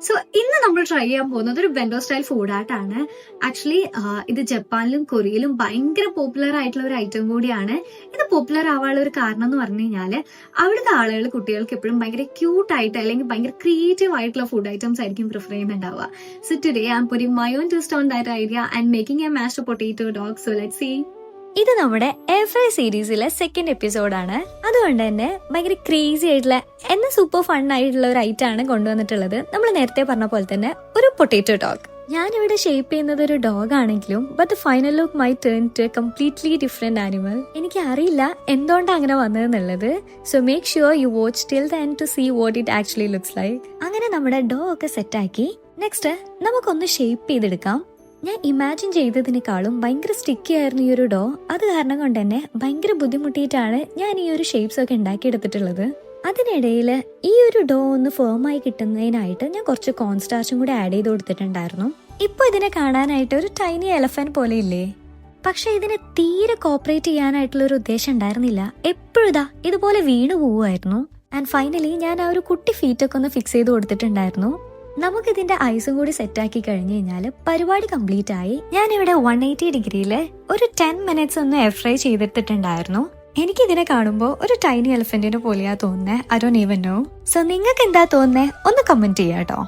So ഇന്ന് നമ്മൾ try ചെയ്യാൻ പോകുന്നത് ഒരു ബെൻഡോ സ്റ്റൈൽ ഫുഡ് ആർട്ടാണ്. ആക്ച്വലി ഇത് ജപ്പാനിലും കൊറിയയിലും ഭയങ്കര പോപ്പുലർ ആയിട്ടുള്ള ഒരു ഐറ്റം കൂടിയാണ്. ഇത് പോപ്പുലർ ആവാനുള്ള ഒരു കാരണം എന്ന് പറഞ്ഞു കഴിഞ്ഞാല് അവിടുത്തെ ആളുകൾ കുട്ടികൾക്ക് എപ്പോഴും ഭയങ്കര ക്യൂട്ട് ആയിട്ട് അല്ലെങ്കിൽ ഭയങ്കര ക്രിയേറ്റീവ് ആയിട്ടുള്ള ഫുഡ് ഐറ്റംസ് ആയിരിക്കും പ്രിഫർ ചെയ്യുന്നുണ്ടാവുക. So today I am putting my own twist on that idea and making a mashed potato dog. So let's see. ഇത് നമ്മുടെ എയർ ഫ്രൈ സീരീസിലെ സെക്കൻഡ് എപ്പിസോഡാണ്. അതുകൊണ്ട് തന്നെ ഭയങ്കര ക്രേസി ആയിട്ടുള്ള എന്നാൽ സൂപ്പർ ഫൺ ആയിട്ടുള്ള ഒരു ഐറ്റം ആണ് കൊണ്ടുവന്നിട്ടുള്ളത്. നമ്മൾ നേരത്തെ പറഞ്ഞ പോലെ തന്നെ ഒരു പൊട്ടേറ്റോ ഡോഗ്. ഞാനിവിടെ ഷേപ്പ് ചെയ്യുന്നത് ഒരു ഡോഗ് ആണെങ്കിലും but the final look my turn to a completely different animal. എനിക്ക് അറിയില്ല എന്തുകൊണ്ടാണ് അങ്ങനെ വന്നതെന്നുള്ളത്. So make sure you watch till the end to see what it actually looks like. അങ്ങനെ നമ്മുടെ ഡോഗ് ഒക്കെ സെറ്റാക്കി നെക്സ്റ്റ് നമുക്കൊന്ന് ഷേപ്പ് ചെയ്തെടുക്കാം. ഞാൻ ഇമാജിൻ ചെയ്തതിനേക്കാളും ഭയങ്കര സ്റ്റിക്കി ആയിരുന്നു ഈ ഒരു ഡോ. അത് കാരണം കൊണ്ട് തന്നെ ഭയങ്കര ബുദ്ധിമുട്ടിയിട്ടാണ് ഞാൻ ഈ ഒരു ഷേപ്സ് ഒക്കെ ഉണ്ടാക്കിയെടുത്തിട്ടുള്ളത്. അതിനിടയിൽ ഈ ഒരു ഡോ ഒന്ന് ഫേമായി കിട്ടുന്നതിനായിട്ട് ഞാൻ കുറച്ച് കോൺസ്റ്റാർച്ചും കൂടി ആഡ് ചെയ്ത് കൊടുത്തിട്ടുണ്ടായിരുന്നു. ഇപ്പൊ ഇതിനെ കാണാനായിട്ട് ഒരു ടൈനി എലഫന്റ് പോലെ ഇല്ലേ, പക്ഷെ ഇതിനെ തീരെ കോപ്പറേറ്റ് ചെയ്യാനായിട്ടുള്ള ഒരു ഉദ്ദേശം ഉണ്ടായിരുന്നില്ല. എപ്പോഴും ഇതുപോലെ വീണു പോവുമായിരുന്നു. ആൻഡ് ഫൈനലി ഞാൻ ആ ഒരു കുട്ടി ഫീറ്റൊക്കെ ഒന്ന് ഫിക്സ് ചെയ്ത് കൊടുത്തിട്ടുണ്ടായിരുന്നു. നമുക്കിതിന്റെ ഐസും കൂടി സെറ്റാക്കി കഴിഞ്ഞു കഴിഞ്ഞാൽ പരിപാടി കംപ്ലീറ്റ് ആയി. ഞാനിവിടെ 180 ഡിഗ്രിയിൽ ഒരു 10 മിനിറ്റ്സ് ഒന്ന് എയർ ഫ്രൈ ചെയ്തിട്ടുണ്ടായിരുന്നു. എനിക്കിതിനെ കാണുമ്പോൾ ഒരു ടൈനി എലിഫന്റിനെ പോലെയാ തോന്നുന്നത്. I don't even know. So നിങ്ങൾക്ക് എന്താ തോന്നുന്നത് ഒന്ന് കമന്റ് ചെയ്യാട്ടോ.